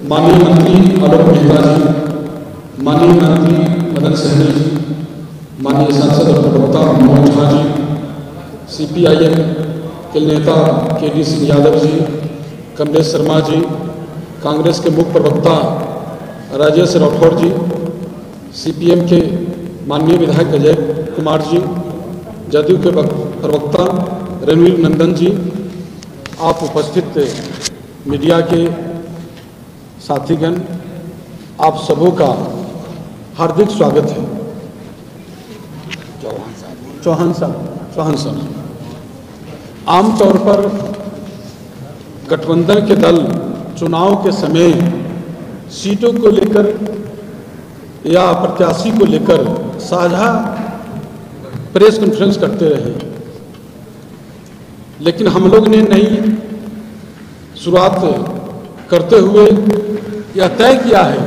माननीय मंत्री आलोक मेहता जी, माननीय मंत्री मदन सहनी जी, माननीय सांसद और प्रवक्ता मनोज झा जी, CPIM के नेता KD सिंह यादव जी, कमलेश शर्मा जी, कांग्रेस के मुख्य प्रवक्ता राजेश राठौर जी, CPM के माननीय विधायक अजय कुमार जी, जदयू के प्रवक्ता रणवीर नंदन जी, आप उपस्थित मीडिया के साथीगण, आप सबों का हार्दिक स्वागत है। चौहान साहब, आमतौर पर गठबंधन के दल चुनाव के समय सीटों को लेकर या प्रत्याशी को लेकर साझा प्रेस कॉन्फ्रेंस करते रहे, लेकिन हम लोग ने नई शुरुआत करते हुए यह तय किया है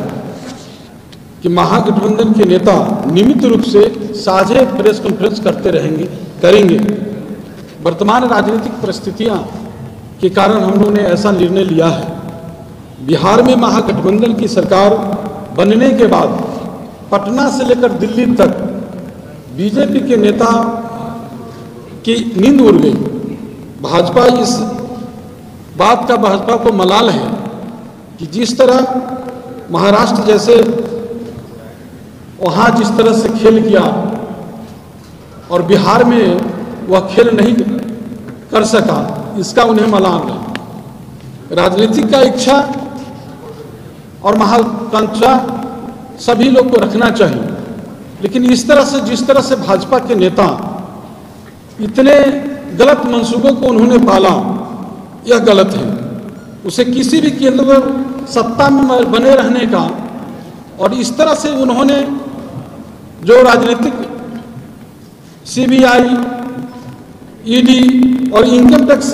कि महागठबंधन के नेता नियमित रूप से साझे प्रेस कॉन्फ्रेंस करेंगे। वर्तमान राजनीतिक परिस्थितियां के कारण हम लोगों ने ऐसा निर्णय लिया है। बिहार में महागठबंधन की सरकार बनने के बाद पटना से लेकर दिल्ली तक बीजेपी के नेता की नींद उड़ गई। भाजपा इस बात का भाजपा को मलाल है कि जिस तरह महाराष्ट्र जैसे वहाँ जिस तरह से खेल किया और बिहार में वह खेल नहीं कर सका, इसका उन्हें मलाल है। राजनीतिक का इच्छा और महत्वाकांक्षा सभी लोग को रखना चाहिए, लेकिन इस तरह से जिस तरह से भाजपा के नेता इतने गलत मंसूबों को उन्होंने पाला, यह गलत है। उसे किसी भी केंद्र पर सत्ता में बने रहने का, और इस तरह से उन्होंने जो राजनीतिक CBI, ED और इनकम टैक्स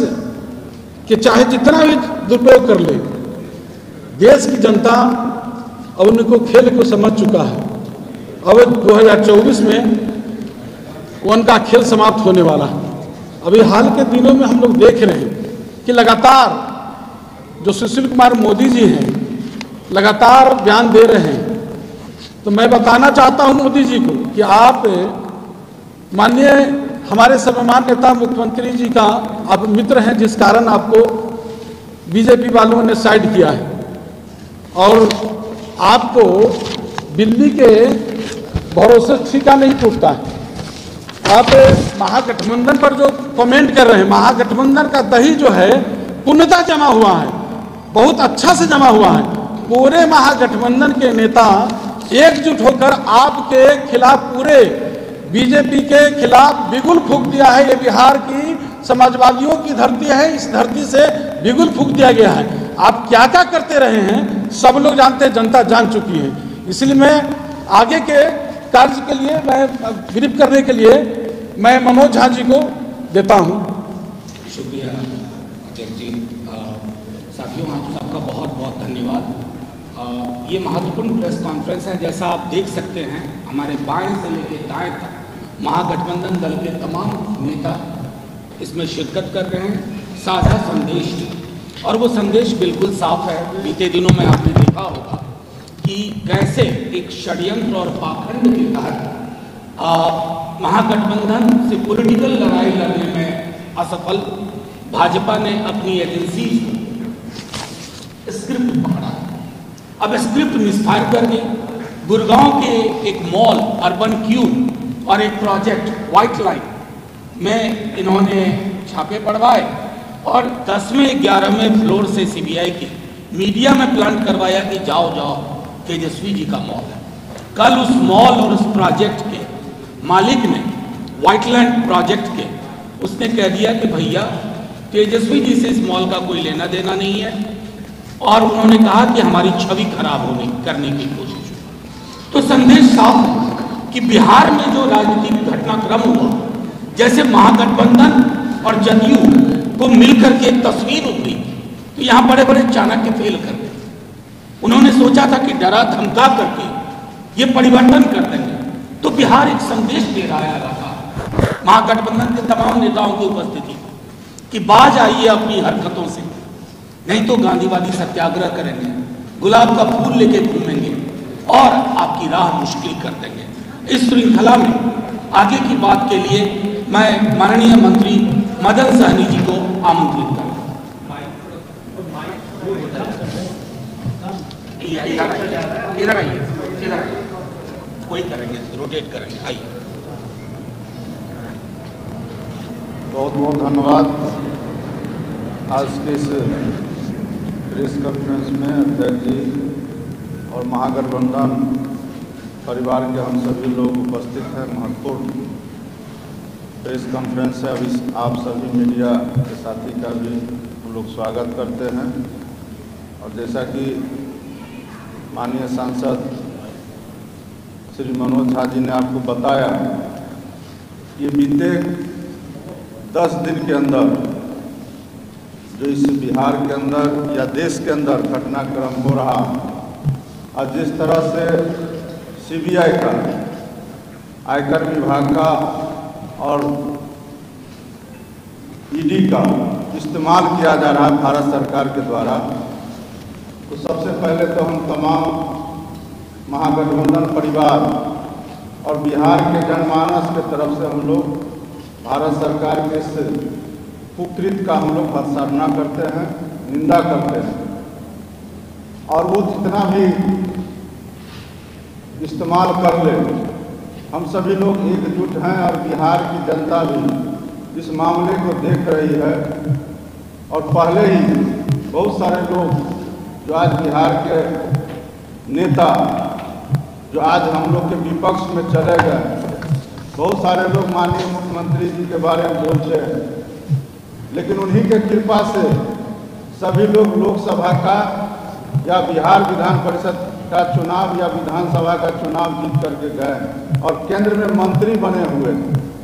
के चाहे जितना भी दुरुपयोग कर ले, देश की जनता अब उनको खेल को समझ चुका है। अब 2024 में उनका खेल समाप्त होने वाला है। अभी हाल के दिनों में हम लोग देख रहे हैं कि लगातार जो सुशील कुमार मोदी जी हैं लगातार बयान दे रहे हैं। तो मैं बताना चाहता हूं मोदी जी को कि आप माननीय हमारे सर्वमान्य नेता मुख्यमंत्री जी का आप मित्र हैं, जिस कारण आपको बीजेपी वालों ने साइड किया है, और आपको दिल्ली के भरोसे ठीका नहीं टूटता है। आप महागठबंधन पर जो कमेंट कर रहे हैं, महागठबंधन का दही जो है पूर्णतः जमा हुआ है, बहुत अच्छा से जमा हुआ है। पूरे महागठबंधन के नेता एकजुट होकर आपके खिलाफ, पूरे बीजेपी के खिलाफ बिगुल फूंक दिया है। ये बिहार की समाजवादियों की धरती है, इस धरती से बिगुल फूंक दिया गया है। आप क्या क्या करते रहे हैं सब लोग जानते हैं, जनता जान चुकी है। इसलिए मैं आगे के कार्य के लिए, मैं ब्रीफ करने के लिए मैं मनोज झा जी को देता हूं। शुक्रिया अध्यक्ष जी। साथियों, आप सबका बहुत बहुत धन्यवाद। ये महत्वपूर्ण प्रेस कॉन्फ्रेंस है। जैसा आप देख सकते हैं, हमारे बाएं से लेकर दाएं तक महागठबंधन दल के तमाम नेता इसमें शिरकत कर रहे हैं। साझा संदेश, और वो संदेश बिल्कुल साफ है। बीते दिनों में आपने देखा होगा कि कैसे एक षड्यंत्र और पाखंड के तहत महागठबंधन से पॉलिटिकल लड़ाई लड़ने में असफल भाजपा ने अपनी एजेंसी स्क्रिप्ट पकड़ा। अब स्क्रिप्ट मिसफायर कर दी। गुड़गांव के एक मॉल अर्बन क्यूब और एक प्रोजेक्ट व्हाइट लाइन में इन्होंने छापे पड़वाए और 10वें 11वें फ्लोर से CBI की मीडिया में प्लान करवाया कि जाओ तेजस्वी जी का मॉल है। कल उस मॉल और उस प्रोजेक्ट के मालिक ने, व्हाइटलैंड प्रोजेक्ट के, उसने कह दिया कि भैया तेजस्वी जी से इस मॉल का कोई लेना देना नहीं है, और उन्होंने कहा कि हमारी छवि खराब करने की कोशिश। तो संदेश साफ है कि बिहार में जो राजनीतिक घटनाक्रम हुआ, जैसे महागठबंधन और जदयू को मिलकर के एक तस्वीर उभरी, तो यहाँ बड़े बड़े चाणक्य फेल कर गए। उन्होंने सोचा था कि डरा धमका करके ये परिवर्तन कर देंगे। तो बिहार एक संदेश दे रहा है लगातार महागठबंधन के तमाम नेताओं की उपस्थिति कि बाज आइए अपनी हरकतों से, नहीं तो गांधीवादी सत्याग्रह करेंगे। गुलाब का फूल लेके घूमेंगे और आपकी राह मुश्किल कर देंगे। इस श्रृंखला में आगे की बात के लिए मैं माननीय मंत्री मदन सहनी जी को आमंत्रित करूंगा। इधर आइए, इधर आइए, कोई करेंगे, रोटेट करेंगे, आइए। बहुत बहुत धन्यवाद। आज के इस प्रेस कॉन्फ्रेंस में अध्यक्ष जी और महागठबंधन परिवार के हम सभी लोग उपस्थित हैं। महत्वपूर्ण प्रेस कॉन्फ्रेंस है। अभी आप सभी मीडिया के साथी का भी हम लोग स्वागत करते हैं। और जैसा कि माननीय सांसद श्री मनोज झा जी ने आपको बताया, ये बीते 10 दिन के अंदर जो इस बिहार के अंदर या देश के अंदर घटनाक्रम हो रहा, और जिस तरह से सीबीआई का, आयकर विभाग का और ईडी का इस्तेमाल किया जा रहा है भारत सरकार के द्वारा, तो सबसे पहले तो हम तमाम महागठबंधन परिवार और बिहार के जनमानस के तरफ से हम लोग भारत सरकार के इस कुकृत्य का हम लोग भर्त्सना करते हैं, निंदा करते हैं। और वो जितना भी इस्तेमाल कर ले, हम सभी लोग एकजुट हैं और बिहार की जनता भी इस मामले को देख रही है। और पहले ही बहुत सारे लोग जो आज बिहार के नेता जो आज हम लोग के विपक्ष में चले गए, बहुत सारे लोग माननीय मुख्यमंत्री जी के बारे में बोलते हैं, लेकिन उन्हीं के कृपा से सभी लोग लोकसभा का या बिहार विधान परिषद का चुनाव या विधानसभा का चुनाव जीत करके गए और केंद्र में मंत्री बने हुए,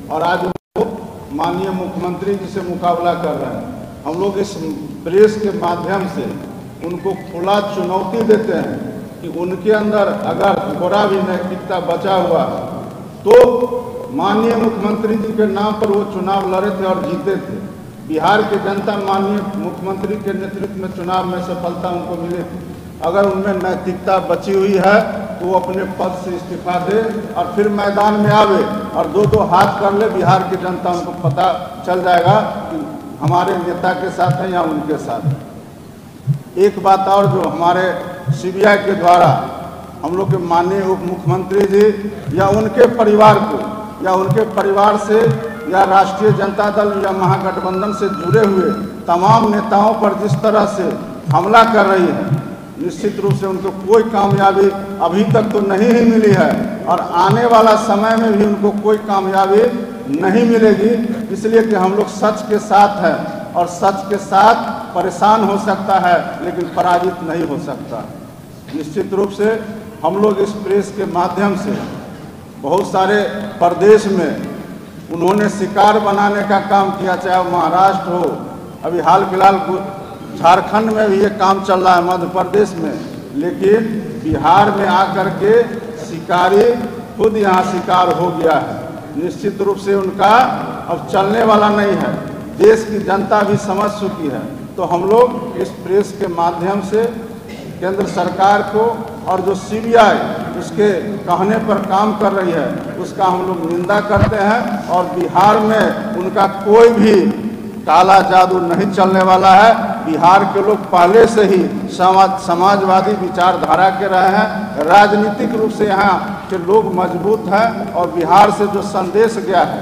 और आज वो माननीय मुख्यमंत्री जी से मुकाबला कर रहे हैं। हम लोग इस प्रेस के माध्यम से उनको खुला चुनौती देते हैं कि उनके अंदर अगर थोड़ा भी नैतिकता बचा हुआ तो माननीय मुख्यमंत्री जी के नाम पर वो चुनाव लड़े थे और जीते थे। बिहार की जनता माननीय मुख्यमंत्री के नेतृत्व में चुनाव में सफलता उनको मिली थी। अगर उनमें नैतिकता बची हुई है तो वो अपने पद से इस्तीफा दे और फिर मैदान में आवे और दो हाथ कर ले। बिहार की जनता उनको पता चल जाएगा कि हमारे नेता के साथ हैं या उनके साथ हैं। एक बात और, जो हमारे सीबीआई के द्वारा हम लोग के माननीय उप मुख्यमंत्री जी या उनके परिवार को या उनके परिवार से या राष्ट्रीय जनता दल या महागठबंधन से जुड़े हुए तमाम नेताओं पर जिस तरह से हमला कर रही है, निश्चित रूप से उनको कोई कामयाबी अभी तक तो नहीं ही मिली है और आने वाला समय में भी उनको कोई कामयाबी नहीं मिलेगी। इसलिए कि हम लोग सच के साथ हैं और सच के साथ परेशान हो सकता है लेकिन पराजित नहीं हो सकता। निश्चित रूप से हम लोग इस प्रेस के माध्यम से बहुत सारे प्रदेश में उन्होंने शिकार बनाने का काम किया, चाहे महाराष्ट्र हो, अभी हाल फिलहाल झारखंड में भी ये काम चल रहा है, मध्य प्रदेश में, लेकिन बिहार में आकर के शिकारी खुद यहाँ शिकार हो गया है। निश्चित रूप से उनका अब चलने वाला नहीं है, देश की जनता भी समझ चुकी है। तो हम लोग इस प्रेस के माध्यम से केंद्र सरकार को और जो सीबीआई उसके कहने पर काम कर रही है उसका हम लोग निंदा करते हैं और बिहार में उनका कोई भी काला जादू नहीं चलने वाला है। बिहार के लोग पहले से ही समाजवादी विचारधारा के रहे हैं, राजनीतिक रूप से यहाँ के लोग मजबूत हैं और बिहार से जो संदेश गया है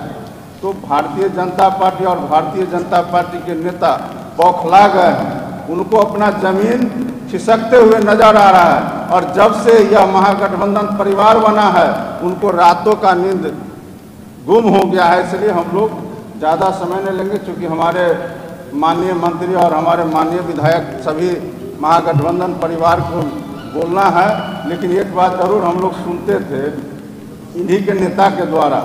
तो भारतीय जनता पार्टी और भारतीय जनता पार्टी के नेता बौखला गए हैं, उनको अपना जमीन खिसकते हुए नजर आ रहा है। और जब से यह महागठबंधन परिवार बना है उनको रातों का नींद गुम हो गया है। इसलिए हम लोग ज़्यादा समय नहीं लेंगे, क्योंकि हमारे माननीय मंत्री और हमारे माननीय विधायक सभी महागठबंधन परिवार को बोलना है। लेकिन एक बात जरूर हम लोग सुनते थे इन्हीं के नेता के द्वारा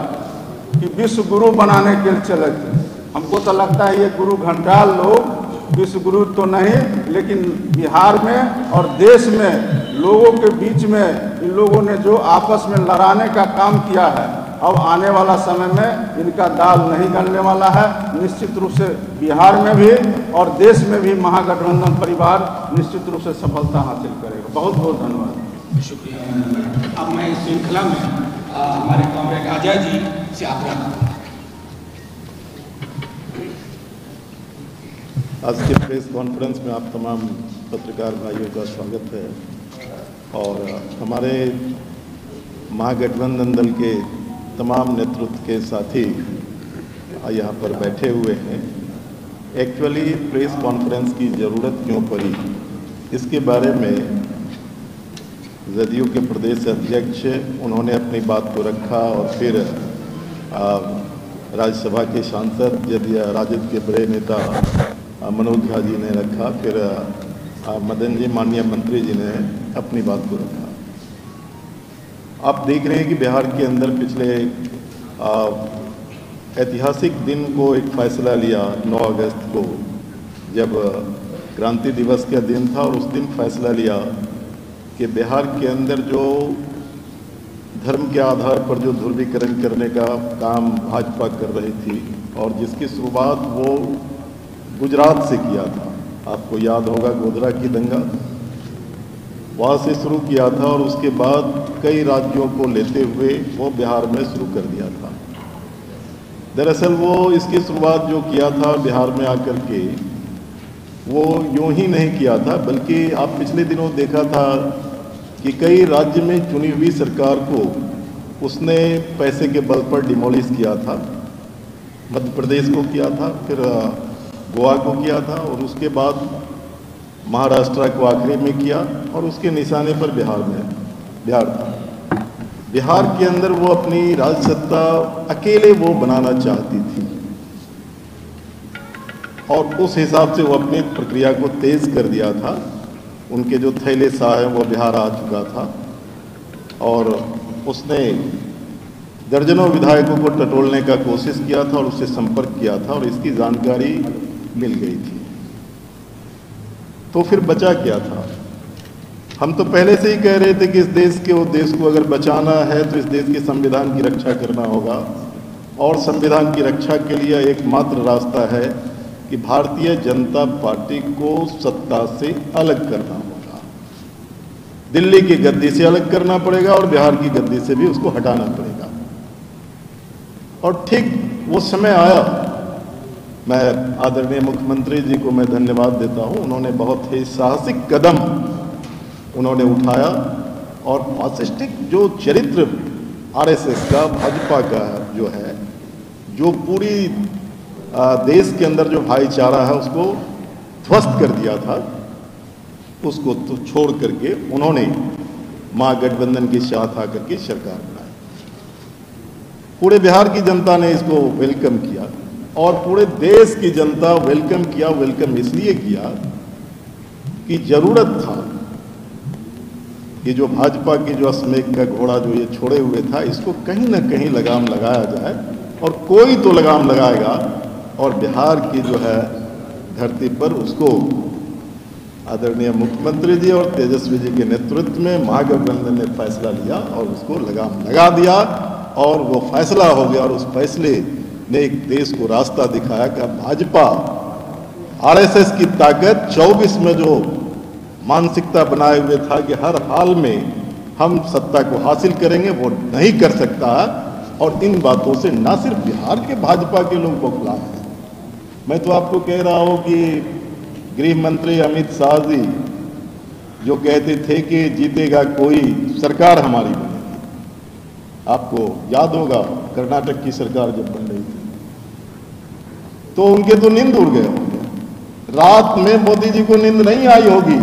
कि विश्व गुरु बनाने के लिए चले थे। हमको तो लगता है ये गुरु घंटाल लोग विश्व गुरु तो नहीं, लेकिन बिहार में और देश में लोगों के बीच में इन लोगों ने जो आपस में लड़ाने का काम किया है, अब आने वाला समय में इनका दाल नहीं गलने वाला है। निश्चित रूप से बिहार में भी और देश में भी महागठबंधन परिवार निश्चित रूप से सफलता हासिल करेगा। बहुत बहुत धन्यवाद। शुक्रिया। अब मैं इस श्रृंखला में हमारे कॉमरेड अजय जी से आग्रह करूँगा। आज के प्रेस कॉन्फ्रेंस में आप तमाम पत्रकार भाइयों का स्वागत है और हमारे महागठबंधन दल के तमाम नेतृत्व के साथी यहाँ पर बैठे हुए हैं। एक्चुअली प्रेस कॉन्फ्रेंस की ज़रूरत क्यों पड़ी, इसके बारे में जदयू के प्रदेश अध्यक्ष उन्होंने अपनी बात को रखा और फिर राज्यसभा के सांसद राजद के बड़े नेता मनोज झा जी ने रखा, फिर मदन जी माननीय मंत्री जी ने अपनी बात को रखा। आप देख रहे हैं कि बिहार के अंदर पिछले ऐतिहासिक दिन को एक फैसला लिया 9 अगस्त को, जब क्रांति दिवस का दिन था, और उस दिन फैसला लिया कि बिहार के अंदर जो धर्म के आधार पर जो ध्रुवीकरण करने का काम भाजपा कर रही थी और जिसकी शुरुआत वो गुजरात से किया था, आपको याद होगा गोधरा की दंगा, वहाँ से शुरू किया था और उसके बाद कई राज्यों को लेते हुए वो बिहार में शुरू कर दिया था। दरअसल वो इसकी शुरुआत जो किया था बिहार में आकर के, वो यूं ही नहीं किया था, बल्कि आप पिछले दिनों देखा था कि कई राज्य में चुनी हुई सरकार को उसने पैसे के बल पर डिमोलिश किया था। मध्य प्रदेश को किया था, फिर गोवा को किया था और उसके बाद महाराष्ट्र को आखिरी में किया और उसके निशाने पर बिहार था। बिहार के अंदर वो अपनी राज सत्ता अकेले वो बनाना चाहती थी और उस हिसाब से वो अपनी प्रक्रिया को तेज कर दिया था। उनके जो थैले शाह हैं वो बिहार आ चुका था और उसने दर्जनों विधायकों को टटोलने का कोशिश किया था और उससे संपर्क किया था और इसकी जानकारी मिल गई थी। तो फिर बचा क्या था? हम तो पहले से ही कह रहे थे कि इस देश को अगर बचाना है तो इस देश के संविधान की रक्षा करना होगा और संविधान की रक्षा के लिए एकमात्र रास्ता है कि भारतीय जनता पार्टी को सत्ता से अलग करना होगा। दिल्ली की गद्दी से अलग करना पड़ेगा और बिहार की गद्दी से भी उसको हटाना पड़ेगा। और ठीक वो समय आया। मैं आदरणीय मुख्यमंत्री जी को मैं धन्यवाद देता हूं, उन्होंने बहुत ही साहसिक कदम उन्होंने उठाया और फासिस्टिक जो चरित्र आरएसएस का, भाजपा का जो है, जो पूरी देश के अंदर जो भाईचारा है उसको ध्वस्त कर दिया था, उसको तो छोड़ करके उन्होंने महागठबंधन के साथ आकर के सरकार बनाई। पूरे बिहार की जनता ने इसको वेलकम किया और पूरे देश की जनता वेलकम किया। वेलकम इसलिए किया कि जरूरत था कि जो भाजपा की जो अश्वमेध का घोड़ा जो ये छोड़े हुए था, इसको कहीं ना कहीं लगाम लगाया जाए और कोई तो लगाम लगाएगा और बिहार की जो है धरती पर उसको आदरणीय मुख्यमंत्री जी और तेजस्वी जी के नेतृत्व में महागठबंधन ने फैसला लिया और उसको लगाम लगा दिया और वो फैसला हो गया और उस फैसले ने एक देश को रास्ता दिखाया कि भाजपा आरएसएस की ताकत 24 में जो मानसिकता बनाए हुए था कि हर हाल में हम सत्ता को हासिल करेंगे, वो नहीं कर सकता। और इन बातों से ना सिर्फ बिहार के भाजपा के लोग बौखला हैं। मैं तो आपको कह रहा हूं कि गृह मंत्री अमित शाह जी जो कहते थे कि जीतेगा कोई, सरकार हमारी बनेगी। आपको याद होगा कर्नाटक की सरकार जब बन रही थी तो उनके तो नींद उड़ गए होंगे। रात में मोदी जी को नींद नहीं आई होगी,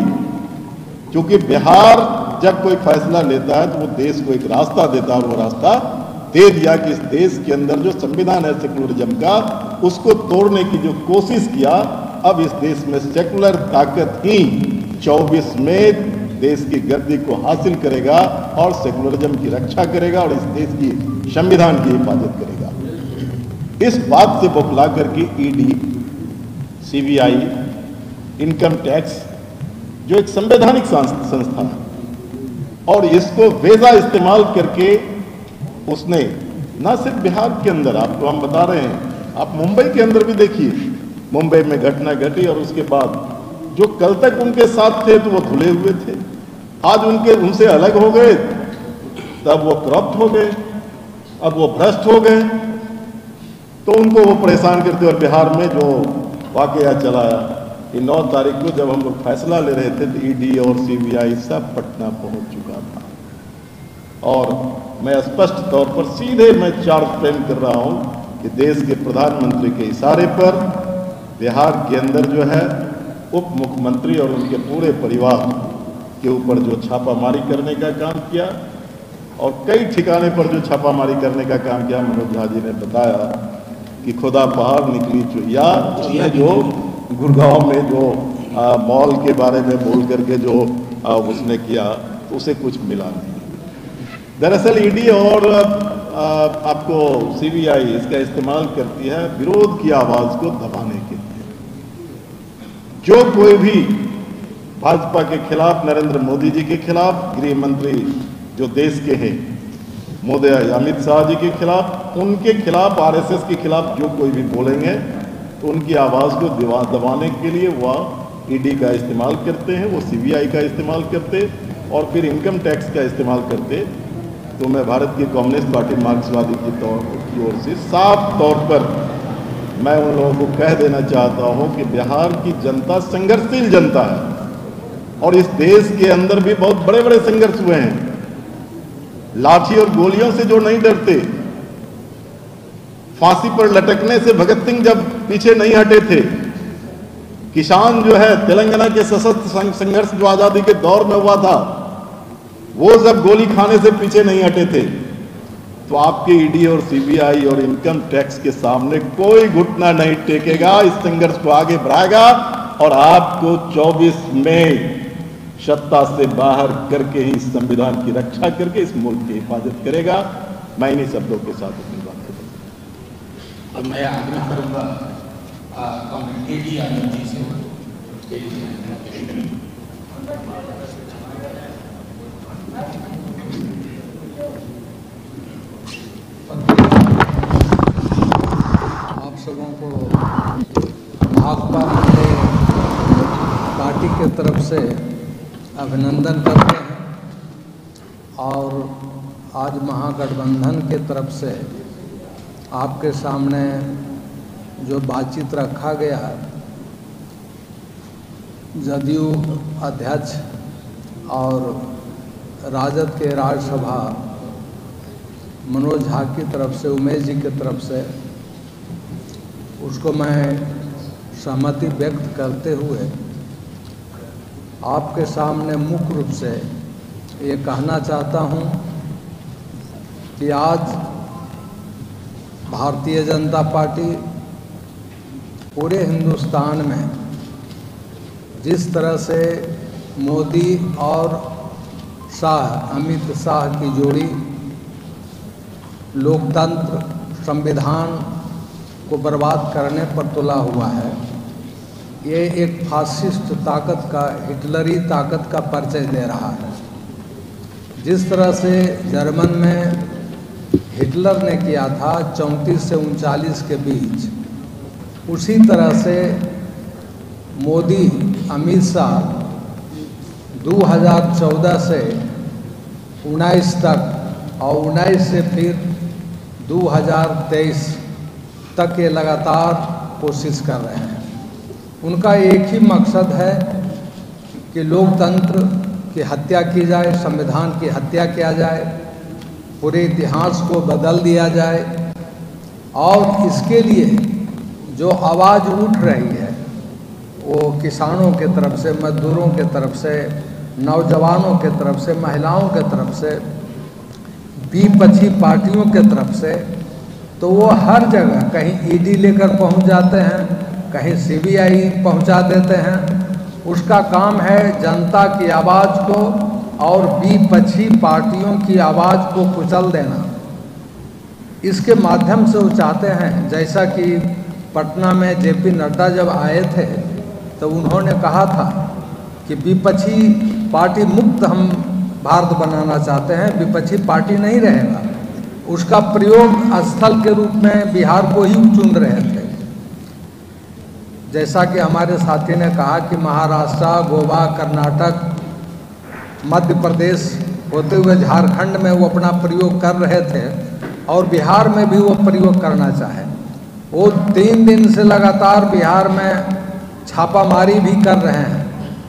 क्योंकि बिहार जब कोई फैसला लेता है तो वो देश को एक रास्ता देता है और वो रास्ता दे दिया कि इस देश के अंदर जो संविधान है सेकुलरिज्म का, उसको तोड़ने की जो कोशिश किया। अब इस देश में सेकुलर ताकत ही 24 में देश की गद्दी को हासिल करेगा और सेकुलरिज्म की रक्षा करेगा और इस देश की संविधान की हिफाजत करेगा। इस बात से बौखला करके ईडी, सीबीआई, इनकम टैक्स जो एक संवैधानिक संस्था है और इसको वेजा इस्तेमाल करके उसने ना सिर्फ बिहार के अंदर, आपको हम बता रहे हैं, आप मुंबई के अंदर भी देखिए, मुंबई में घटना घटी और उसके बाद जो कल तक उनके साथ थे तो वो धुले हुए थे, आज उनसे अलग हो गए, तब वो करप्ट हो गए, अब वो भ्रष्ट हो गए, तो उनको वो परेशान करते। और बिहार में जो वाकया चलाया कि 9 तारीख को जब हम लोग फैसला ले रहे थे तो ईडी और सीबीआई सब पटना पहुंच चुका था। और मैं स्पष्ट तौर पर सीधे मैं चार्ज फ्रेम कर रहा हूं कि देश के प्रधानमंत्री के इशारे पर बिहार के अंदर जो है उप मुख्यमंत्री और उनके पूरे परिवार के ऊपर जो छापामारी करने का काम किया और कई ठिकाने पर जो छापामारी करने का काम किया, मनोज झा जी ने बताया कि खुदा पहाड़ निकली चुहिया, उसने जो गुड़गांव में जो मॉल के बारे में बोल करके जो उसने किया तो उसे कुछ मिला नहीं। दरअसल ईडी और आपको सीबीआई इसका इस्तेमाल करती है विरोध की आवाज को दबाने के लिए। जो कोई भी भाजपा के खिलाफ, नरेंद्र मोदी जी के खिलाफ, गृह मंत्री जो देश के हैं मोदी अमित शाह जी के खिलाफ, उनके खिलाफ, आरएसएस के खिलाफ जो कोई भी बोलेंगे तो उनकी आवाज़ को दबाने के लिए वह ईडी का इस्तेमाल करते हैं, वो सीबीआई का इस्तेमाल करते और फिर इनकम टैक्स का इस्तेमाल करते। तो मैं भारत की कम्युनिस्ट पार्टी मार्क्सवादी की ओर से साफ तौर पर मैं उन लोगों को कह देना चाहता हूं कि बिहार की जनता संघर्षशील जनता है और इस देश के अंदर भी बहुत बड़े बड़े संघर्ष हुए हैं। लाठी और गोलियों से जो नहीं डरते, फांसी पर लटकने से भगत सिंह जब पीछे नहीं हटे थे, किसान जो है तेलंगाना के सशस्त्र संघर्ष जो आजादी के दौर में हुआ था, वो जब गोली खाने से पीछे नहीं हटे थे, तो आपके ईडी और सीबीआई और इनकम टैक्स के सामने कोई घुटना नहीं टेकेगा, इस संघर्ष को आगे बढ़ाएगा और आपको 24 में सत्ता से बाहर करके ही संविधान की रक्षा करके इस मुल्क की हिफाजत करेगा। मैं इन्हीं शब्दों के साथ अपनी बात करूंगा। और मैं आग्रह करूंगा केडी आनंद जी से। आप सबों को भाकपा पार्टी के तरफ से अभिनंदन करते हैं और आज महागठबंधन के तरफ से आपके सामने जो बातचीत रखा गया, जदयू अध्यक्ष और राजद के राज्यसभा मनोज झा की तरफ से, उमेश जी की तरफ से, उसको मैं सहमति व्यक्त करते हुए आपके सामने मुख्य रूप से ये कहना चाहता हूँ कि आज भारतीय जनता पार्टी पूरे हिंदुस्तान में जिस तरह से मोदी और अमित शाह की जोड़ी लोकतंत्र, संविधान को बर्बाद करने पर तुला हुआ है, ये एक फासिस्ट ताकत का, हिटलरी ताकत का परिचय दे रहा है। जिस तरह से जर्मन में हिटलर ने किया था 34 से 39 के बीच, उसी तरह से मोदी अमित शाह 2014 से 19 तक और 19 से फिर 2023 तक ये लगातार कोशिश कर रहे हैं। उनका एक ही मकसद है कि लोकतंत्र की हत्या की जाए, संविधान की हत्या किया जाए, पूरे इतिहास को बदल दिया जाए और इसके लिए जो आवाज़ उठ रही है वो किसानों के तरफ से, मजदूरों के तरफ से, नौजवानों के तरफ से, महिलाओं के तरफ से, विपक्षी पार्टियों के तरफ से, तो वो हर जगह कहीं ईडी लेकर पहुंच जाते हैं, कहीं सीबीआई पहुंचा देते हैं। उसका काम है जनता की आवाज़ को और विपक्षी पार्टियों की आवाज़ को कुचल देना। इसके माध्यम से वो चाहते हैं, जैसा कि पटना में जेपी नड्डा जब आए थे तो उन्होंने कहा था कि विपक्षी पार्टी मुक्त हम भारत बनाना चाहते हैं, विपक्षी पार्टी नहीं रहेगा। उसका प्रयोग स्थल के रूप में बिहार को ही चुन रहे थे। जैसा कि हमारे साथी ने कहा कि महाराष्ट्र, गोवा, कर्नाटक, मध्य प्रदेश होते हुए झारखंड में वो अपना प्रयोग कर रहे थे और बिहार में भी वो प्रयोग करना चाहे। वो 3 दिन से लगातार बिहार में छापामारी भी कर रहे हैं।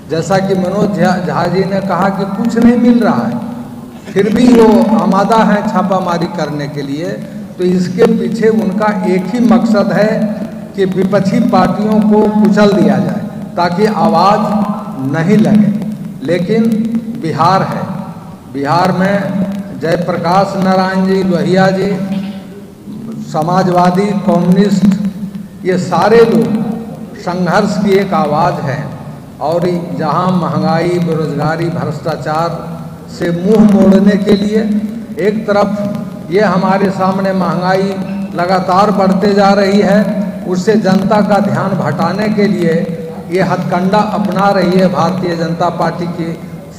जैसा कि मनोज झा जी ने कहा कि कुछ नहीं मिल रहा है, फिर भी वो आमादा है छापामारी करने के लिए। तो इसके पीछे उनका एक ही मकसद है कि विपक्षी पार्टियों को कुचल दिया जाए ताकि आवाज़ नहीं लगे। लेकिन बिहार है, बिहार में जयप्रकाश नारायण जी, लोहिया जी, समाजवादी, कम्युनिस्ट, ये सारे लोग संघर्ष की एक आवाज़ है। और जहां महंगाई, बेरोजगारी, भ्रष्टाचार से मुंह मोड़ने के लिए एक तरफ ये हमारे सामने महंगाई लगातार बढ़ते जा रही है, उससे जनता का ध्यान भटाने के लिए ये हथकंडा अपना रही है भारतीय जनता पार्टी की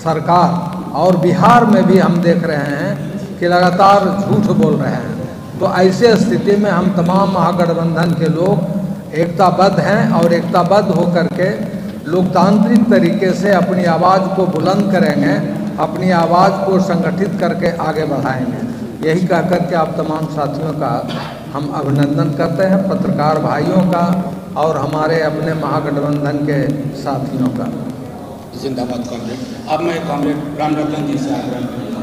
सरकार। और बिहार में भी हम देख रहे हैं कि लगातार झूठ बोल रहे हैं। तो ऐसे स्थिति में हम तमाम महागठबंधन के लोग एकताबद्ध हैं और एकताबद्ध होकर के लोकतांत्रिक तरीके से अपनी आवाज़ को बुलंद करेंगे, अपनी आवाज़ को संगठित करके आगे बढ़ाएंगे। यही कह कर के आप तमाम साथियों का हम अभिनंदन करते हैं, पत्रकार भाइयों का और हमारे अपने महागठबंधन के साथियों का। जिंदाबाद कॉमरेड। अब मैं कॉमरेड रामरतन जी से आग्रह करूँगा।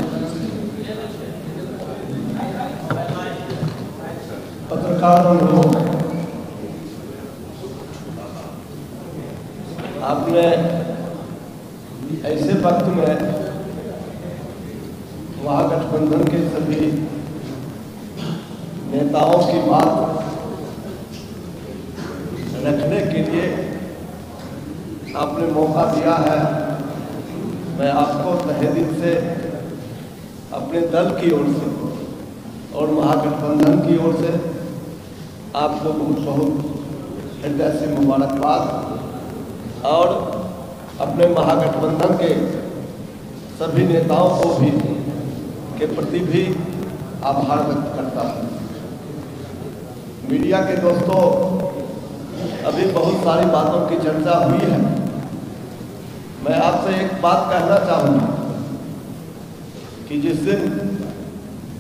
पत्रकार लोग, आपने ऐसे वक्त में महागठबंधन के सभी नेताओं की बात रखने के लिए आपने मौका दिया है। मैं आपको तहे दिल से अपने दल की ओर से और महागठबंधन की ओर से आपको बहुत बहुत हृदय से मुबारकबाद और अपने महागठबंधन के सभी नेताओं को भी के प्रति भी आभार व्यक्त करता हूँ। मीडिया के दोस्तों, अभी बहुत सारी बातों की चर्चा हुई है। मैं आपसे एक बात कहना चाहूँगा कि जिस दिन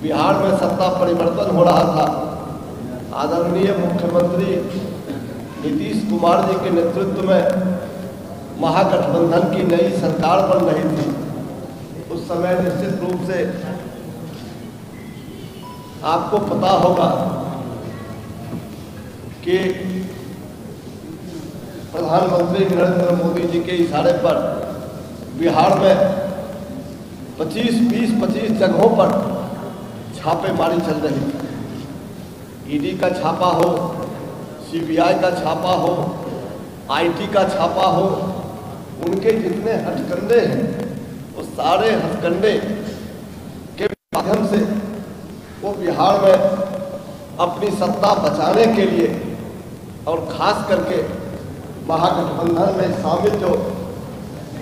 बिहार में सत्ता परिवर्तन हो रहा था, आदरणीय मुख्यमंत्री नीतीश कुमार जी के नेतृत्व में महागठबंधन की नई सरकार बन रही थी। उस समय निश्चित रूप से आपको पता होगा कि प्रधानमंत्री नरेंद्र मोदी जी के इशारे पर बिहार में 25 जगहों पर छापेमारी चल रही थी। ईडी का छापा हो, सीबीआई का छापा हो, आईटी का छापा हो, उनके जितने हथकंडे हैं वो सारे हथकंडे के माध्यम से वो बिहार में अपनी सत्ता बचाने के लिए और खास करके महागठबंधन में शामिल जो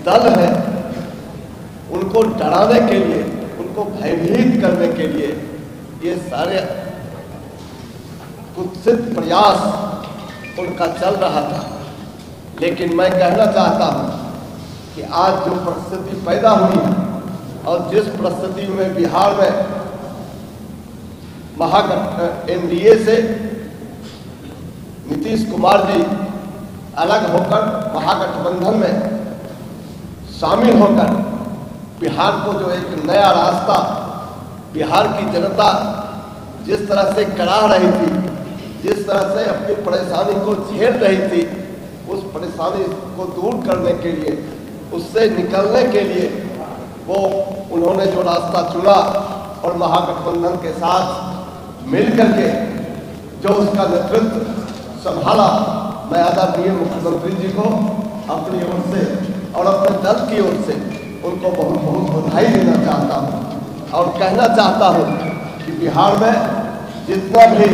दल है उनको डराने के लिए, उनको भयभीत करने के लिए ये सारे कुत्सित प्रयास उनका चल रहा था। लेकिन मैं कहना चाहता हूं कि आज जो परिस्थिति पैदा हुई है और जिस परिस्थिति में बिहार में एनडीए से नीतीश कुमार जी अलग होकर महागठबंधन में शामिल होकर बिहार को जो एक नया रास्ता बिहार की जनता जिस तरह से करा रही थी, जिस तरह से अपनी परेशानी को झेल रही थी, उस परेशानी को दूर करने के लिए, उससे निकलने के लिए वो उन्होंने जो रास्ता चुना और महागठबंधन के साथ मिलकर के जो उसका नेतृत्व संभाला, मैं आदरणीय मुख्यमंत्री जी को अपनी ओर से और अपने दल की ओर से उनको बहुत बहुत बधाई देना चाहता हूँ और कहना चाहता हूँ कि बिहार में जितना भी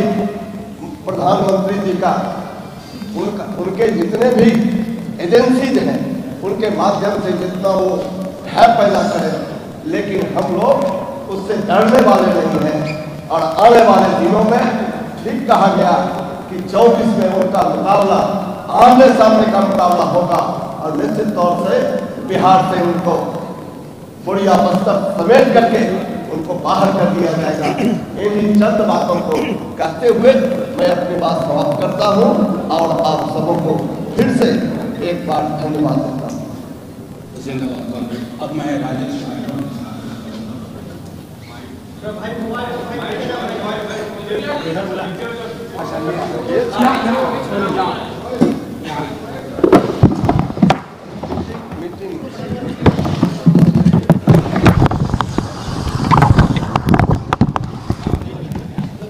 प्रधानमंत्री जी का उनके जितने भी एजेंसीज हैं उनके माध्यम से जितना वो भय पैदा करें, लेकिन हम लोग उससे डरने वाले नहीं हैं। और आने वाले दिनों में ठीक कहा गया कि 24 में उनका मुकाबला आमने सामने का मुकाबला होगा और निश्चित तौर से बिहार से उनको बोरिया बस्तर समेट करके उनको बाहर कर दिया जाएगा। इन चंद बातों को कहते हुए मैं अपनी बात समाप्त करता हूँ और आप सबों को फिर से एक बार धन्यवाद देता हूँ। जिंदाबाद। अब मैं राजेश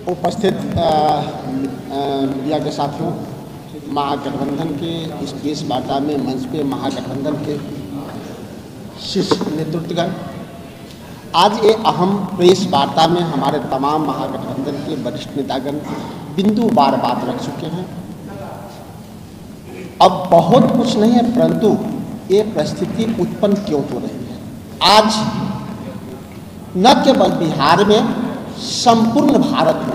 उपस्थित मीडिया के साथियों, महागठबंधन के इस प्रेस वार्ता में मंच पे महागठबंधन के शीर्ष नेतृत्वगण, आज ये अहम प्रेस वार्ता में हमारे तमाम महागठबंधन के वरिष्ठ नेतागण बिंदुवार बात रख चुके हैं। अब बहुत कुछ नहीं है, परंतु ये परिस्थिति उत्पन्न क्यों हो रही है। आज न केवल बिहार में, संपूर्ण भारत में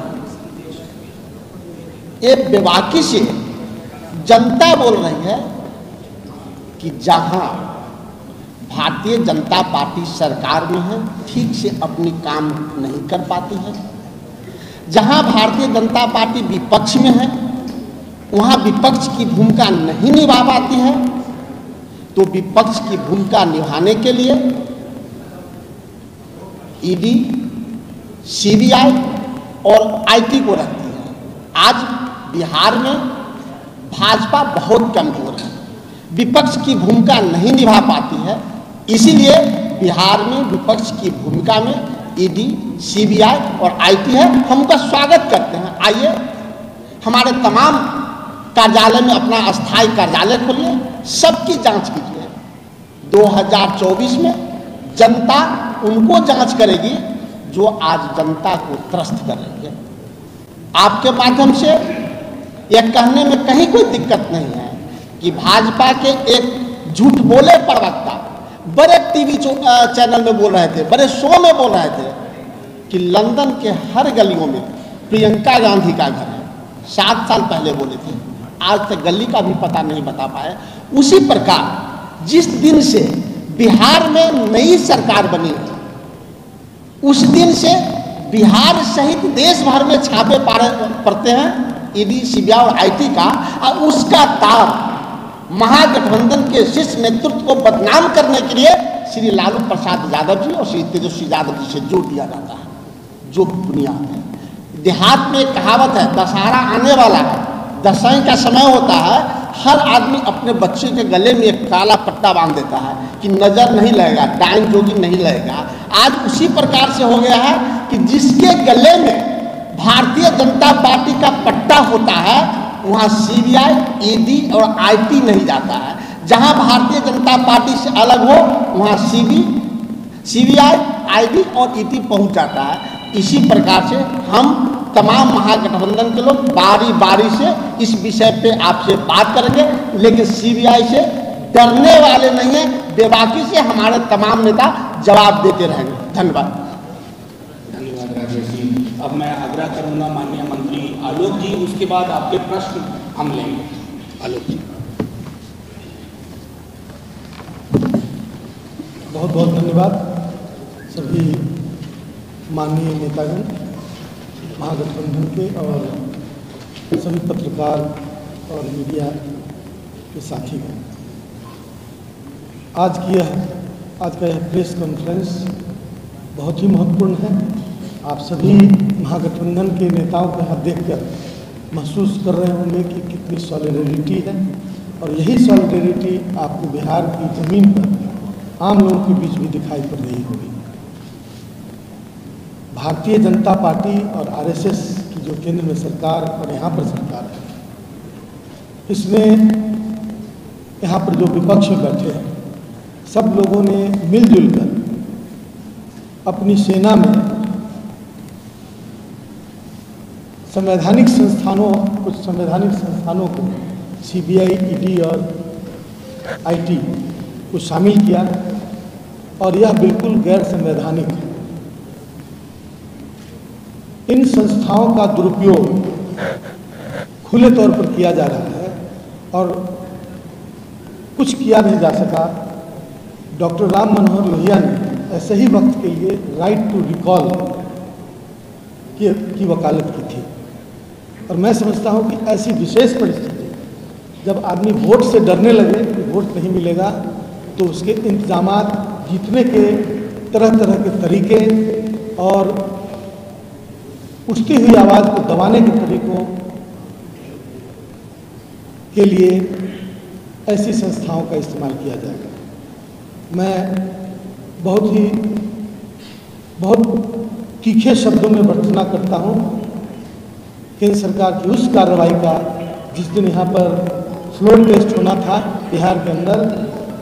एक बेबाकी से जनता बोल रही है कि जहां भारतीय जनता पार्टी सरकार में है, ठीक से अपनी काम नहीं कर पाती है। जहां भारतीय जनता पार्टी विपक्ष में है, वहां विपक्ष की भूमिका नहीं निभा पाती है। तो विपक्ष की भूमिका निभाने के लिए ईडी, सीबीआई और आईटी को रखती है। आज बिहार में भाजपा बहुत कमजोर है, विपक्ष की भूमिका नहीं निभा पाती है, इसीलिए बिहार में विपक्ष की भूमिका में ईडी, सीबीआई और आईटी है। हम उनका स्वागत करते हैं। आइए हमारे तमाम कार्यालय में अपना अस्थायी कार्यालय खोलिए, सबकी जांच कीजिए। 2024 में जनता उनको जांच करेगी जो आज जनता को त्रस्त कर रही है। आपके माध्यम से यह कहने में कहीं कोई दिक्कत नहीं है कि भाजपा के एक झूठ बोले प्रवक्ता बड़े टीवी चैनल में बोल रहे थे, बड़े शो में बोल रहे थे कि लंदन के हर गलियों में प्रियंका गांधी का घर है। 7 साल पहले बोले थे, आज तक गली का भी पता नहीं बता पाए। उसी प्रकार जिस दिन से बिहार में नई सरकार बनी, उस दिन से बिहार सहित देश भर में छापे पड़ते हैं ईडी, सीबीआई और आईटी का, और उसका तार महागठबंधन के शीर्ष नेतृत्व को बदनाम करने के लिए श्री लालू प्रसाद यादव जी और श्री तेजस्वी यादव जी से जोड़ दिया जाता है, जो बुनियाद है। देहात में एक कहावत है, दशहरा आने वाला है, दशहरे का समय होता है, हर आदमी अपने बच्चे के गले में एक काला पट्टा बांध देता है कि नजर नहीं लगेगा, डायन जोगी नहीं लगेगा। आज उसी प्रकार से हो गया है कि जिसके गले में भारतीय जनता पार्टी का पट्टा होता है, वहाँ सीबीआई, ईडी और आईटी नहीं जाता है। जहाँ भारतीय जनता पार्टी से अलग हो, वहाँ सीबीआई, आईडी और ईडी पहुँच जाता है। इसी प्रकार से हम तमाम महागठबंधन के लोग बारी बारी से इस विषय पे आपसे बात करेंगे, लेकिन सीबीआई से डरने वाले नहीं हैं। बेबाकी से हमारे तमाम नेता जवाब देते रहेंगे। धन्यवाद। धन्यवाद राजेश जी। अब मैं आग्रह करूंगा माननीय मंत्री आलोक जी, उसके बाद आपके प्रश्न हम लेंगे। आलोक जी। बहुत बहुत धन्यवाद सभी माननीय नेतागण, महागठबंधन के और सभी पत्रकार और मीडिया के साथीगण। आज का यह प्रेस कॉन्फ्रेंस बहुत ही महत्वपूर्ण है। आप सभी महागठबंधन के नेताओं को यहाँ देखकर महसूस कर रहे होंगे कि कितनी सॉलिडेरिटी है, और यही सॉलिडेरिटी आपको बिहार की ज़मीन पर आम लोगों के बीच भी दिखाई पड़ रही होगी। भारतीय जनता पार्टी और आरएसएस की जो केंद्र में सरकार और यहाँ पर सरकार है, इसमें यहाँ पर जो विपक्ष में बैठे हैं, सब लोगों ने मिलजुल कर अपनी सेना में कुछ संवैधानिक संस्थानों को सीबीआई, ईडी और आईटी को शामिल किया, और यह बिल्कुल गैर संवैधानिक है। इन संस्थाओं का दुरुपयोग खुले तौर पर किया जा रहा है और कुछ किया नहीं जा सका। डॉक्टर राम मनोहर लोहिया ने ऐसे ही वक्त के लिए राइट टू रिकॉल की वकालत की थी। और मैं समझता हूँ कि ऐसी विशेष परिस्थिति जब आदमी वोट से डरने लगे कि वोट नहीं मिलेगा, तो उसके इंतजामात, जीतने के तरह तरह के तरीके और उठती हुई आवाज़ को दबाने के तरीकों के लिए ऐसी संस्थाओं का इस्तेमाल किया जाएगा। मैं बहुत तीखे शब्दों में भर्त्सना करता हूँ केंद्र सरकार की उस कार्रवाई का जिस दिन यहाँ पर फ्लोर टेस्ट होना था बिहार के अंदर,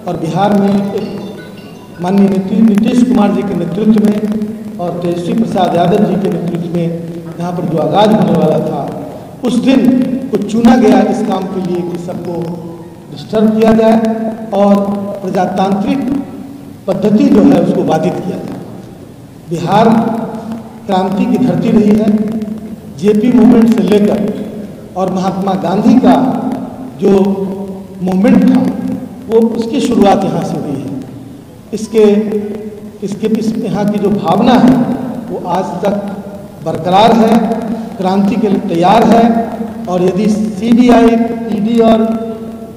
और बिहार में एक माननीय नीतीश कुमार जी के नेतृत्व में और तेजस्वी प्रसाद यादव जी के नेतृत्व में यहाँ पर जो आगाज होने वाला था, उस दिन को चुना गया इस काम के लिए कि सबको डिस्टर्ब किया जाए और प्रजातांत्रिक पद्धति जो है उसको बाधित किया जाए। बिहार क्रांति की धरती रही है। जेपी मूवमेंट से लेकर और महात्मा गांधी का जो मूवमेंट था वो उसकी शुरुआत यहाँ से हुई है। इसके यहाँ की जो भावना है वो आज तक बरकरार है, क्रांति के लिए तैयार है। और यदि सीबीआई, ईडी और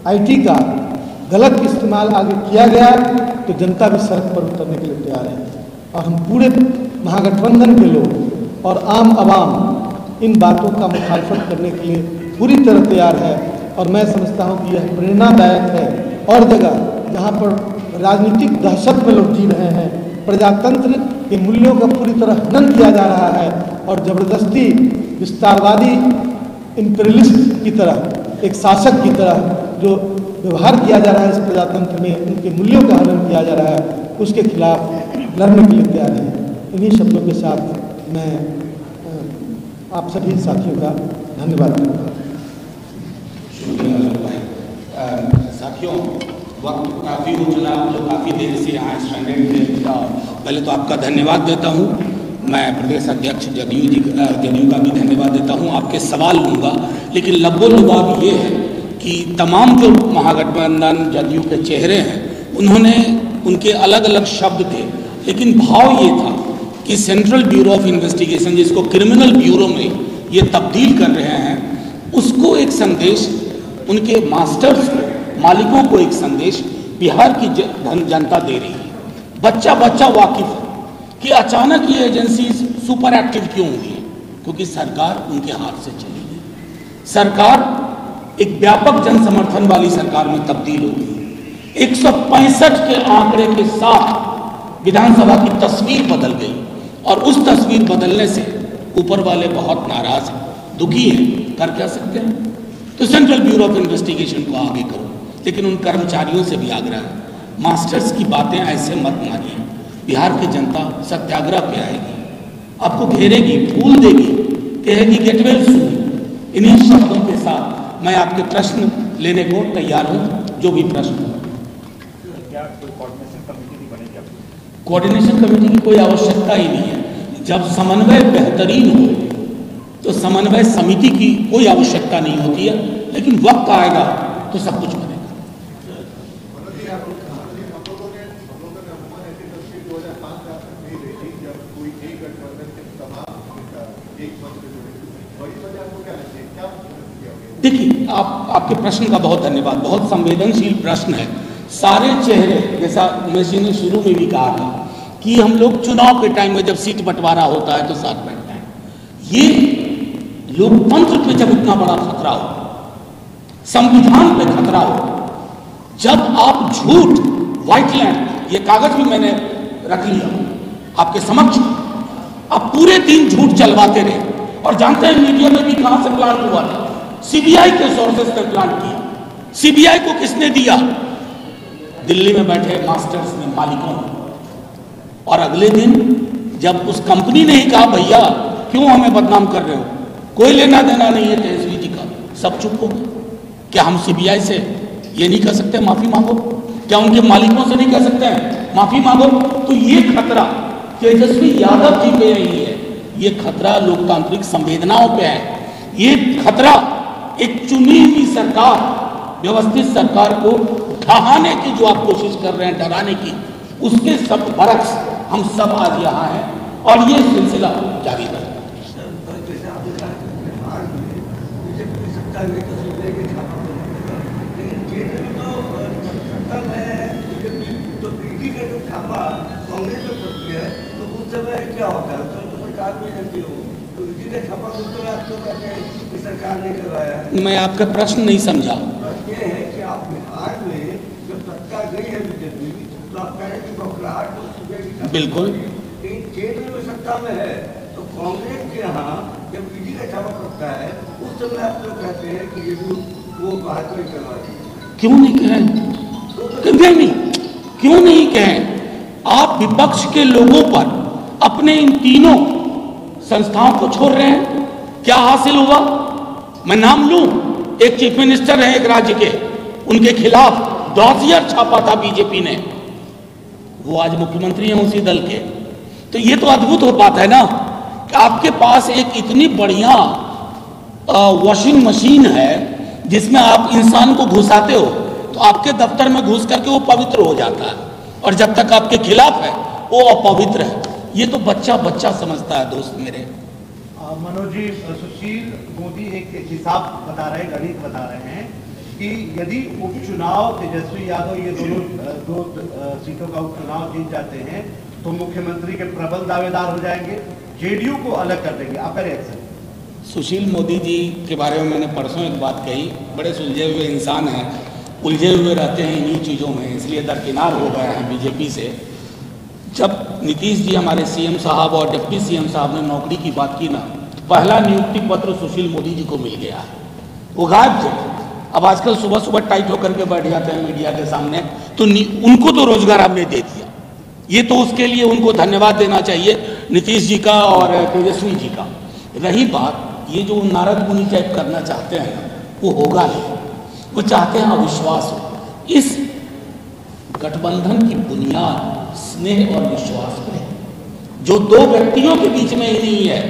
आईटी का गलत इस्तेमाल आगे किया गया तो जनता भी सड़क पर उतरने के लिए तैयार है। और हम पूरे महागठबंधन के लोग और आम आवाम इन बातों का मुखालफत करने के लिए पूरी तरह तैयार है। और मैं समझता हूँ कि यह प्रेरणादायक है। और जगह जहाँ पर राजनीतिक दहशत में लोग जी रहे हैं, प्रजातंत्र के मूल्यों का पूरी तरह हनन किया जा रहा है और ज़बरदस्ती विस्तारवादी इंपीरियलिस्ट की तरह, एक शासक की तरह जो व्यवहार किया जा रहा है इस प्रजातंत्र में, उनके मूल्यों का हनन किया जा रहा है, उसके खिलाफ लड़ने के लिए तैयार है। इन्हीं शब्दों के साथ मैं आप सभी साथियों का धन्यवाद करूँगा। साथियों, वक्त काफ़ी हो चला, जो काफ़ी देर से यहाँ स्टैंडर्ड थे। पहले तो आपका धन्यवाद देता हूँ। मैं प्रदेश अध्यक्ष जदयू का भी धन्यवाद देता हूँ। आपके सवाल लूँगा, लेकिन लबो-लुबाब ये है कि तमाम जो महागठबंधन जदयू के चेहरे हैं उन्होंने, उनके अलग अलग शब्द थे, लेकिन भाव ये था कि सेंट्रल ब्यूरो ऑफ इन्वेस्टिगेशन, जिसको क्रिमिनल ब्यूरो में ये तब्दील कर रहे हैं, उसको एक संदेश, उनके मास्टर्स को, मालिकों को एक संदेश बिहार की जनता दे रही है। बच्चा बच्चा वाकिफ है कि अचानक ये एजेंसी सुपर एक्टिव क्यों हुई है, क्योंकि सरकार उनके हाथ से चली गई। सरकार एक व्यापक जन समर्थन वाली सरकार में तब्दील हो गई। 165 के आंकड़े के साथ विधानसभा की तस्वीर बदल गई और उस तस्वीर बदलने से ऊपर वाले बहुत नाराज हैं, दुखी हैं। कर क्या सकते हैं? तो सेंट्रल ब्यूरो ऑफ इन्वेस्टिगेशन को आगे करो, लेकिन उन कर्मचारियों से भी आग्रह है, मास्टर्स की बातें ऐसे मत मानिए। बिहार की जनता सत्याग्रह पे आएगी, आपको घेरेगी, फूल देगी, कहेगी गेट वेल सून। इन्हीं शब्दों के साथ मैं आपके प्रश्न लेने को तैयार हूँ, जो भी प्रश्न हो। कोऑर्डिनेशन कमेटी की कोई आवश्यकता ही नहीं है। जब समन्वय बेहतरीन हो तो समन्वय समिति की कोई आवश्यकता नहीं होती है, लेकिन वक्त आएगा तो सब कुछ बनेगा। देखिए, आपके प्रश्न का बहुत धन्यवाद, बहुत संवेदनशील प्रश्न है। सारे चेहरे, जैसा उमेश जी ने शुरू में भी कहा था कि हम लोग चुनाव के टाइम में जब सीट बंटवारा होता है तो साथ बैठते हैं। ये लोकतंत्र पे जब इतना बड़ा खतरा हो, संविधान पे खतरा हो, जब आप झूठ, व्हाइट लैंड, ये कागज भी मैंने रख लिया आपके समक्ष, आप पूरे दिन झूठ चलवाते रहे। और जानते हैं मीडिया में भी कहां से प्लांट हुआ था? सीबीआई के सोर्सेस ने प्लांट किया। सीबीआई को किसने दिया? दिल्ली में बैठे मास्टर्स ने, मालिकों ने। और अगले दिन जब उस कंपनी ने ही कहा भैया क्यों हमें बदनाम कर रहे हो, कोई लेना देना नहीं है तेजस्वी जी का, सब चुप हो गए। क्या हम सीबीआई से ये नहीं कह सकते माफी मांगो? क्या उनके मालिकों से नहीं कह सकते हैं माफी मांगो? तो ये खतरा तेजस्वी यादव जी पे नहीं है, ये खतरा लोकतांत्रिक संवेदनाओं पे है। ये खतरा एक चुनी हुई सरकार, व्यवस्थित सरकार को ढहाने की जो आप कोशिश कर रहे हैं, डराने की, उसके सब बरक्स हम सब आज यहाँ हैं और ये सिलसिला जारी रहेगा। क्या होता है तो सरकार में रहती हो तो जितने छापा सरकार ने करवाया। मैं आपका प्रश्न नहीं समझा। ये है कि आप बिहार में जब सत्ता गई है बीजेपी तो आप कह रहे हैं कि बखलाहट तो सुबह बिल्कुल केंद्र में सत्ता में है तो कांग्रेस के यहाँ जब ईडी का छापा पड़ता है उस समय आप लोग कहते हैं कि ये वो बात नहीं करवाई। क्यों नहीं कहें? क्यों नहीं कहें? आप विपक्ष के लोगों पर अपने इन तीनों संस्थाओं को छोड़ रहे हैं। क्या हासिल हुआ? मैं नाम लूं, एक चीफ मिनिस्टर है एक राज्य के, उनके खिलाफ डॉसियर छापा था बीजेपी ने, वो आज मुख्यमंत्री हैं उसी दल के। तो ये तो अद्भुत हो पाता है ना कि आपके पास एक इतनी बढ़िया वॉशिंग मशीन है जिसमें आप इंसान को घुसाते हो तो आपके दफ्तर में घुस करके वो पवित्र हो जाता है, और जब तक आपके खिलाफ है वो अपवित्र है। ये तो बच्चा बच्चा समझता है दोस्त मेरे। मनोज जी, सुशील मोदी एक हिसाब बता रहे हैं, गणित बता रहे हैं कि यदि उपचुनाव तेजस्वी यादव ये दो सीटों का उपचुनाव जीत जाते हैं तो मुख्यमंत्री के प्रबल दावेदार हो जाएंगे, जेडीयू को अलग कर देंगे। आपका रिएक्शन? सुशील मोदी जी के बारे में मैंने परसों एक बात कही, बड़े सुलझे हुए इंसान हैं, उलझे हुए रहते हैं इन्हीं चीज़ों में, इसलिए दरकिनार हो गए हैं बीजेपी से। जब नीतीश जी हमारे सीएम साहब और डिप्टी सीएम साहब ने नौकरी की बात की ना, पहला नियुक्ति पत्र सुशील मोदी जी को मिल गया है। वो गायब थे, अब आजकल सुबह सुबह टाइट होकर के बैठ जाते हैं मीडिया के सामने, तो उनको तो रोजगार हमने दे दिया। ये तो उसके लिए उनको धन्यवाद देना चाहिए नीतीश जी का और तेजस्वी जी का। रही बात ये जो नारद मुनि टाइप करना चाहते हैं वो होगा नहीं, वो चाहते हैं अविश्वास हो। इस गठबंधन की बुनियाद स्नेह और विश्वास पर है, जो दो व्यक्तियों के बीच में ही नहीं है,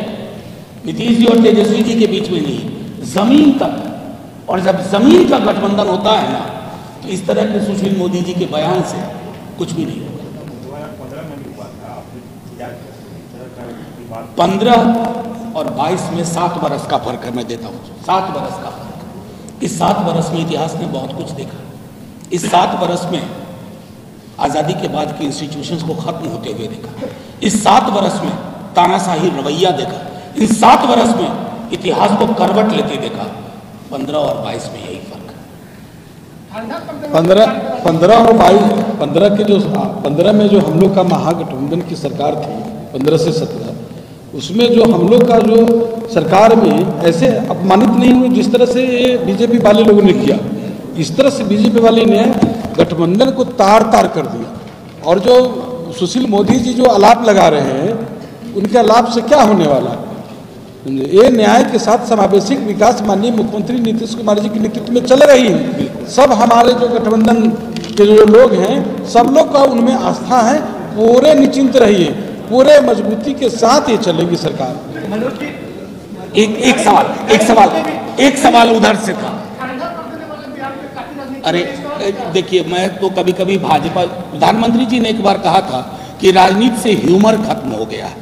नीतीश जी और तेजस्वी जी के बीच में नहीं, जमीन तक। और जब जमीन का गठबंधन होता है ना तो इस तरह के सुशील मोदी जी के बयान से कुछ भी नहीं होगा। 15 और 22 में 7 बरस का फर्क है, मैं देता हूँ 7 बरस का फर्क। इस 7 बरस में इतिहास ने बहुत कुछ देखा। इस 7 बरस में आज़ादी के बाद के इंस्टीट्यूशंस को खत्म होते हुए देखा। इस 7 बरस में तानाशाही रवैया देखा। इन 7 बरस में इतिहास को करवट लेते देखा। 15 और 22 में यही फर्क है। 15 और 22, 15 में जो हम लोग का महागठबंधन की सरकार थी, 15 से 17, उसमें जो हम लोग का जो सरकार में ऐसे अपमानित नहीं हुए जिस तरह से बीजेपी वाले लोगों ने किया। इस तरह से बीजेपी वाले ने गठबंधन को तार तार कर दिया। और जो सुशील मोदी जी जो आलाप लगा रहे हैं उनके आलाप से क्या होने वाला है? ये न्याय के साथ समावेशिक विकास माननीय मुख्यमंत्री नीतीश कुमार जी के नेतृत्व में चल रही है। सब हमारे जो गठबंधन के जो लोग हैं सब लोग का उनमें आस्था है। पूरे निश्चिंत रहिए, पूरे मजबूती के साथ ये चलेगी सरकार। एक सवाल उधर से था। अरे देखिए, मैं तो कभी कभी भाजपा, प्रधानमंत्री जी ने एक बार कहा था कि राजनीति से ह्यूमर खत्म हो गया है।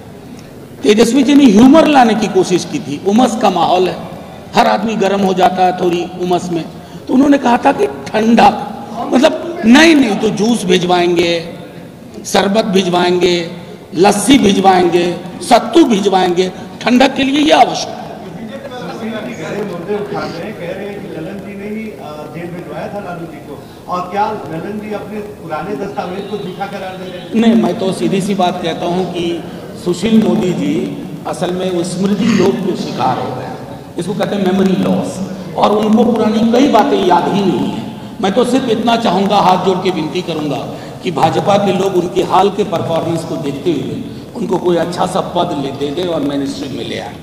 तेजस्वी जी ने ह्यूमर लाने की कोशिश की थी। उमस का माहौल है, हर आदमी गर्म हो जाता है थोड़ी उमस में, तो उन्होंने कहा था कि ठंडा, मतलब नहीं तो जूस भिजवाएंगे, शरबत भिजवाएंगे, लस्सी भिजवाएंगे, सत्तू भिजवाएंगे, ठंडक के लिए यह आवश्यक है। और क्या ललन जी अपने पुराने दस्तावेज को झूठा करार दे रहे हैं? नहीं, मैं तो सीधी सी बात कहता हूं कि सुशील मोदी जी असल में वो स्मृति लोप के शिकार हो गए, इसको कहते हैं मेमोरी लॉस, और उनको पुरानी कई बातें याद ही नहीं है। मैं तो सिर्फ इतना चाहूँगा, हाथ जोड़ के विनती करूँगा कि भाजपा के लोग उनके हाल के परफॉर्मेंस को देखते हुए उनको कोई अच्छा सा पद दे दे और मिनिस्ट्री में ले आए।